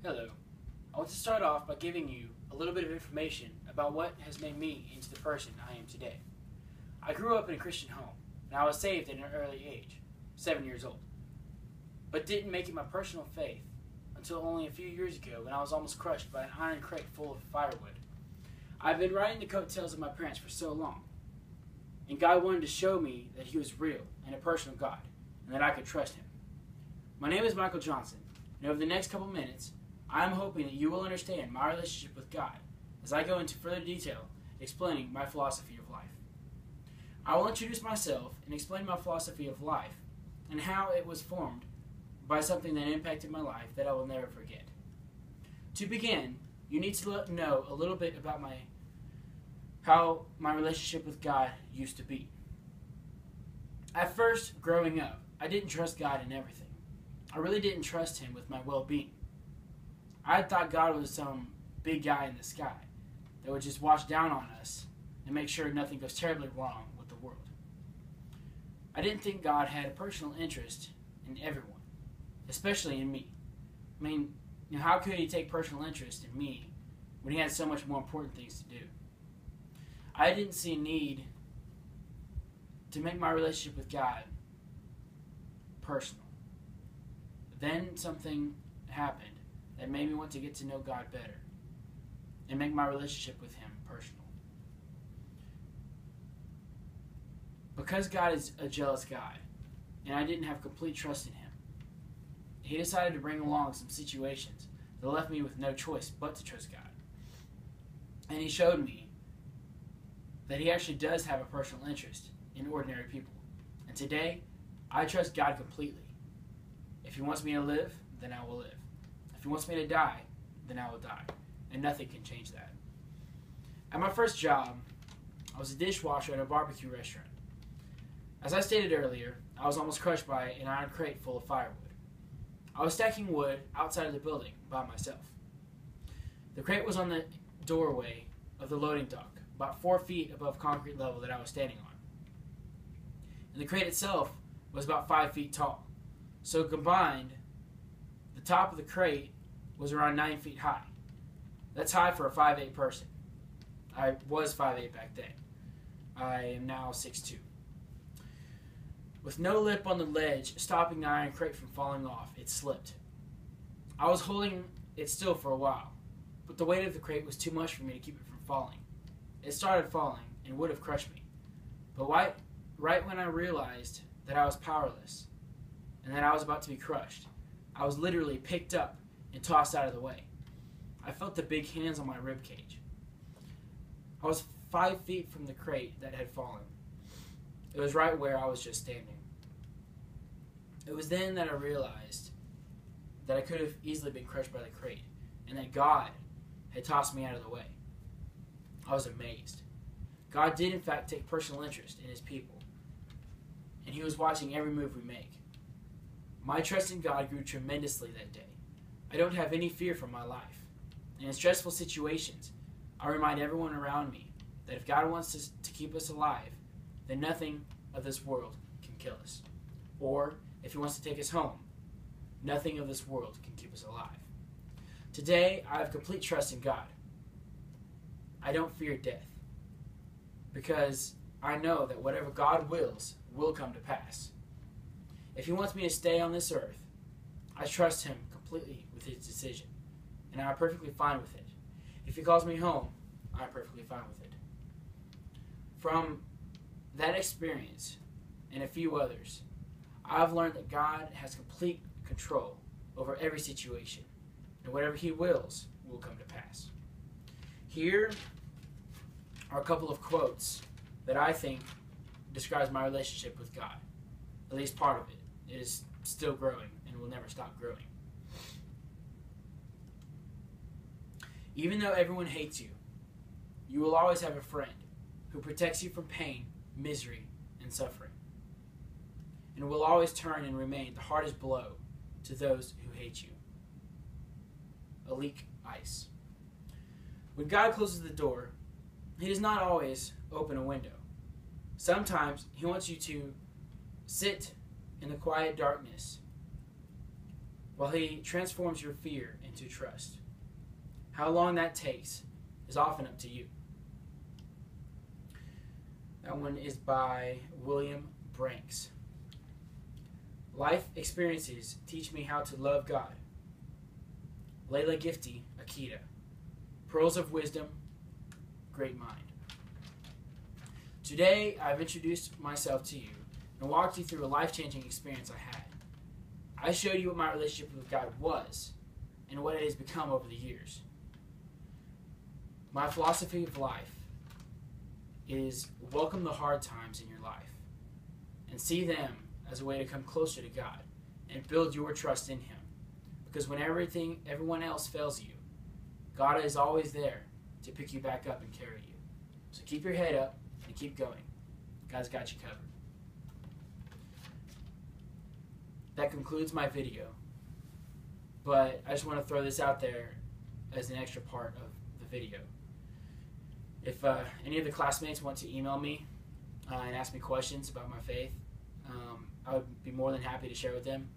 Hello. I want to start off by giving you a little bit of information about what has made me into the person I am today. I grew up in a Christian home, and I was saved at an early age, 7 years old, but didn't make it my personal faith until only a few years ago when I was almost crushed by an iron crate full of firewood. I've been riding the coattails of my parents for so long, and God wanted to show me that He was real and a personal God, and that I could trust Him. My name is Michael Johnson, and over the next couple minutes, I am hoping that you will understand my relationship with God as I go into further detail explaining my philosophy of life. I will introduce myself and explain my philosophy of life and how it was formed by something that impacted my life that I will never forget. To begin, you need to know a little bit about how my relationship with God used to be. At first, growing up, I didn't trust God in everything. I really didn't trust Him with my well-being. I thought God was some big guy in the sky that would just watch down on us and make sure nothing goes terribly wrong with the world. I didn't think God had a personal interest in everyone, especially in me. I mean, how could He take personal interest in me when He had so much more important things to do? I didn't see a need to make my relationship with God personal. Then something happened that made me want to get to know God better and make my relationship with Him personal. Because God is a jealous God, and I didn't have complete trust in Him, He decided to bring along some situations that left me with no choice but to trust God. And He showed me that He actually does have a personal interest in ordinary people. And today, I trust God completely. If He wants me to live, then I will live. If He wants me to die, then I will die. And nothing can change that. At my first job, I was a dishwasher at a barbecue restaurant. As I stated earlier, I was almost crushed by an iron crate full of firewood. I was stacking wood outside of the building by myself. The crate was on the doorway of the loading dock, about 4 feet above concrete level that I was standing on. And the crate itself was about 5 feet tall. So combined, the top of the crate was around 9 feet high. That's high for a 5'8" person. I was 5'8" back then. I am now 6'2". With no lip on the ledge stopping the iron crate from falling off, it slipped. I was holding it still for a while, but the weight of the crate was too much for me to keep it from falling. It started falling and would have crushed me. But right when I realized that I was powerless and that I was about to be crushed, I was literally picked up and tossed out of the way. I felt the big hands on my rib cage. I was 5 feet from the crate that had fallen. It was right where I was just standing. It was then that I realized that I could have easily been crushed by the crate and that God had tossed me out of the way. I was amazed. God did in fact take personal interest in His people, and He was watching every move we make. My trust in God grew tremendously that day. I don't have any fear for my life. And in stressful situations, I remind everyone around me that if God wants to keep us alive, then nothing of this world can kill us. Or, if He wants to take us home, nothing of this world can keep us alive. Today, I have complete trust in God. I don't fear death, because I know that whatever God wills will come to pass. If He wants me to stay on this earth, I trust Him completely with His decision, and I'm perfectly fine with it. If He calls me home, I'm perfectly fine with it. From that experience, and a few others, I've learned that God has complete control over every situation, and whatever He wills will come to pass. Here are a couple of quotes that I think describes my relationship with God. At least part of it. It is still growing and will never stop growing. Even though everyone hates you, you will always have a friend who protects you from pain, misery, and suffering, and will always turn and remain the hardest blow to those who hate you. Alik Ice. When God closes the door, He does not always open a window. Sometimes He wants you to sit in the quiet darkness while He transforms your fear into trust. How long that takes is often up to you. That one is by William Branks. Life experiences teach me how to love God. Layla Gifty, Akita. Pearls of Wisdom, Great Mind. Today, I've introduced myself to you and walked you through a life-changing experience I had. I showed you what my relationship with God was and what it has become over the years. My philosophy of life is welcome the hard times in your life and see them as a way to come closer to God and build your trust in Him. Because when everyone else fails you, God is always there to pick you back up and carry you. So keep your head up and keep going. God's got you covered. That concludes my video. But I just want to throw this out there as an extra part of the video. If any of the classmates want to email me and ask me questions about my faith, I would be more than happy to share with them.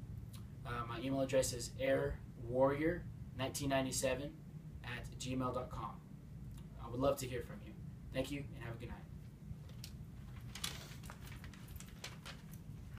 My email address is airwarrior1997@gmail.com. I would love to hear from you. Thank you, and have a good night.